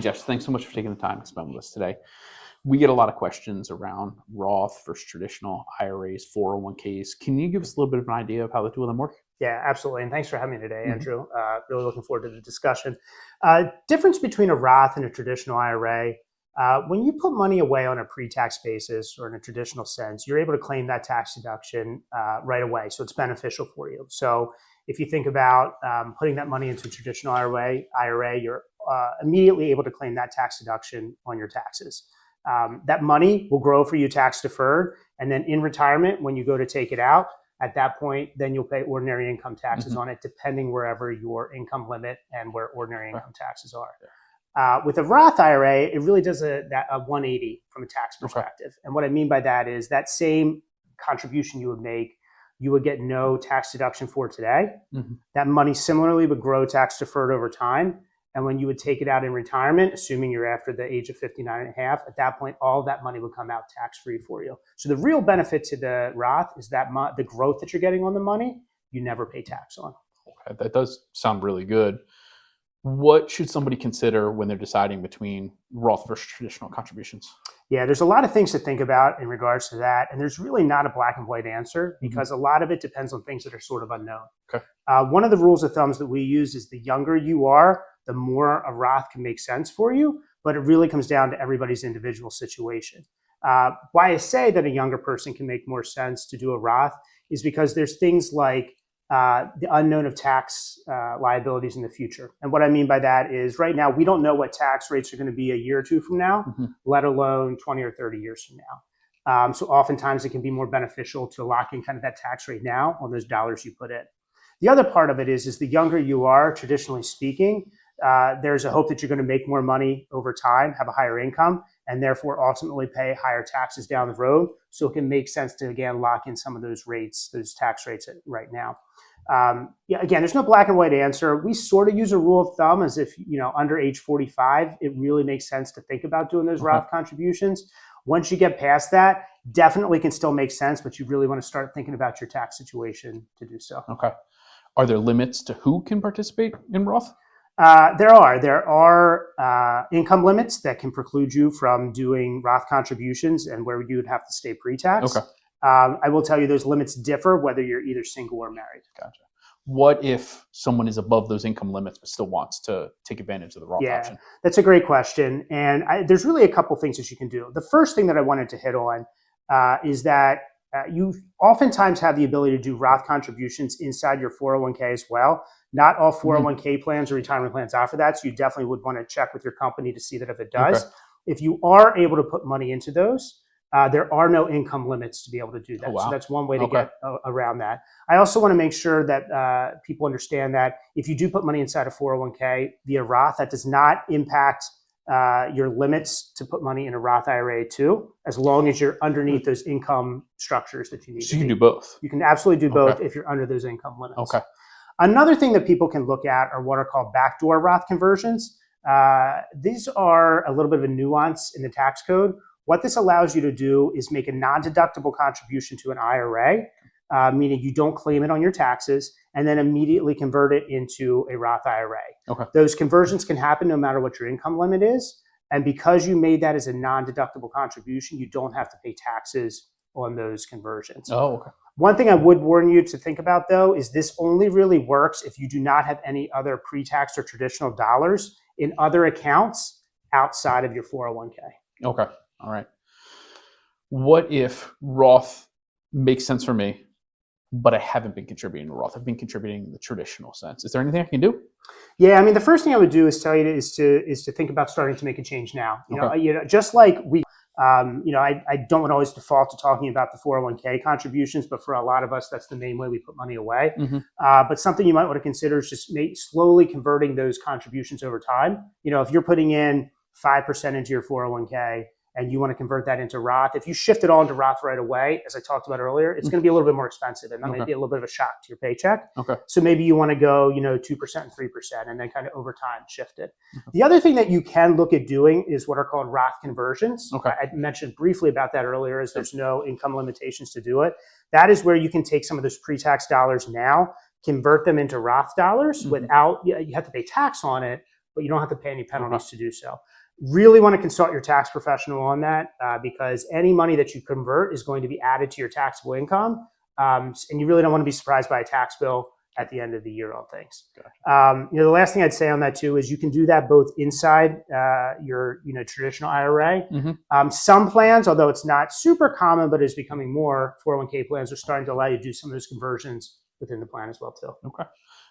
Jeff, thanks so much for taking the time to spend with us today. We get a lot of questions around Roth versus traditional IRAs, 401ks. Can you give us a little bit of an idea of how the two of them work? Yeah, absolutely. And thanks for having me today, Andrew. Really looking forward to the discussion. Difference between a Roth and a traditional IRA. When you put money away on a pre-tax basis or in a traditional sense, you're able to claim that tax deduction right away. So it's beneficial for you. So if you think about putting that money into a traditional IRA, you're immediately able to claim that tax deduction on your taxes. That money will grow for you tax deferred. And then in retirement, when you go to take it out, at that point, then you'll pay ordinary income taxes on it, depending wherever your income limit and where ordinary income taxes are. With a Roth IRA, it really does a 180 from a tax perspective. And what I mean by that is that same contribution you would make, you would get no tax deduction for today. That money similarly would grow tax deferred over time. And when you would take it out in retirement, assuming you're after the age of 59 and a half, at that point, all of that money would come out tax-free for you. So the real benefit to the Roth is that the growth that you're getting on the money, you never pay tax on. Okay, that does sound really good. What should somebody consider when they're deciding between Roth versus traditional contributions? Yeah, there's a lot of things to think about in regards to that. And there's really not a black and white answer because a lot of it depends on things that are sort of unknown. Okay. One of the rules of thumbs that we use is the younger you are, the more a Roth can make sense for you, but it really comes down to everybody's individual situation. Why I say that a younger person can make more sense to do a Roth is because there's things like the unknown of tax liabilities in the future. And what I mean by that is right now, we don't know what tax rates are going to be a year or two from now, let alone 20 or 30 years from now. So oftentimes it can be more beneficial to lock in kind of that tax rate now on those dollars you put in. The other part of it is the younger you are, traditionally speaking, there's a hope that you're going to make more money over time, have a higher income, and therefore ultimately pay higher taxes down the road. So it can make sense to, again, lock in some of those rates, those tax rates right now. Again, there's no black and white answer. We sort of use a rule of thumb as if, under age 45, it really makes sense to think about doing those Roth contributions. Once you get past that, definitely can still make sense, but you really want to start thinking about your tax situation to do so. Okay. Are there limits to who can participate in Roth? There are income limits that can preclude you from doing Roth contributions and where you would have to stay pre-tax. Okay. I will tell you those limits differ whether you're either single or married. Gotcha. What if someone is above those income limits but still wants to take advantage of the Roth option? That's a great question. And there's really a couple things that you can do. The first thing that I wanted to hit on is that you oftentimes have the ability to do Roth contributions inside your 401k as well. Not all 401k plans or retirement plans offer that, so you definitely would want to check with your company to see that if it does. Okay. If you are able to put money into those, there are no income limits to be able to do that. So that's one way to get around that. I also want to make sure that people understand that if you do put money inside a 401k via Roth, that does not impact your limits to put money in a Roth IRA too, as long as you're underneath those income structures that you need. So you can do both. You can absolutely do both if you're under those income limits. Okay. Another thing that people can look at are what are called backdoor Roth conversions. These are a little bit of a nuance in the tax code. What this allows you to do is make a non-deductible contribution to an IRA, meaning you don't claim it on your taxes, and then immediately convert it into a Roth IRA. Okay. Those conversions can happen no matter what your income limit is. And because you made that as a non-deductible contribution, you don't have to pay taxes on those conversions. Oh, okay. One thing I would warn you to think about, though, is this only really works if you do not have any other pre-tax or traditional dollars in other accounts outside of your 401k. Okay. All right. What if Roth makes sense for me, but I haven't been contributing to Roth? I've been contributing in the traditional sense. Is there anything I can do? Yeah, I mean, the first thing I would do is tell you is to think about starting to make a change now. You know, just like we. I don't want to always default to talking about the 401k contributions, but for a lot of us, that's the main way we put money away. But something you might want to consider is just slowly converting those contributions over time. If you're putting in 5% into your 401k and you want to convert that into Roth, if you shift it all into Roth right away, as I talked about earlier, it's going to be a little bit more expensive and that may be a little bit of a shock to your paycheck. So maybe you want to go, 2% and 3% and then kind of over time shift it. The other thing that you can look at doing is what are called Roth conversions. I mentioned briefly about that earlier, as there's no income limitations to do it. That is where you can take some of those pre-tax dollars now, convert them into Roth dollars without, you have to pay tax on it, but you don't have to pay any penalties to do so. Really want to consult your tax professional on that because any money that you convert is going to be added to your taxable income. And you really don't want to be surprised by a tax bill at the end of the year on things. Gotcha. The last thing I'd say on that too is you can do that both inside your traditional IRA. Some plans, although it's not super common, but is becoming more, 401k plans are starting to allow you to do some of those conversions within the plan as well too. Okay.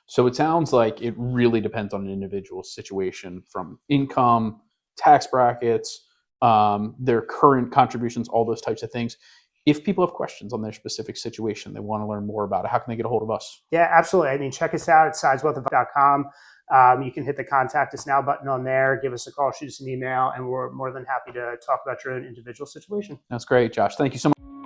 So it sounds like it really depends on an individual situation, from income, tax brackets, their current contributions, all those types of things. If people have questions on their specific situation, they want to learn more about it, how can they get a hold of us? Yeah, absolutely. I mean, check us out at sideswealth.com. You can hit the contact us now button on there, give us a call, shoot us an email, and we're more than happy to talk about your own individual situation. That's great, Josh. Thank you so much.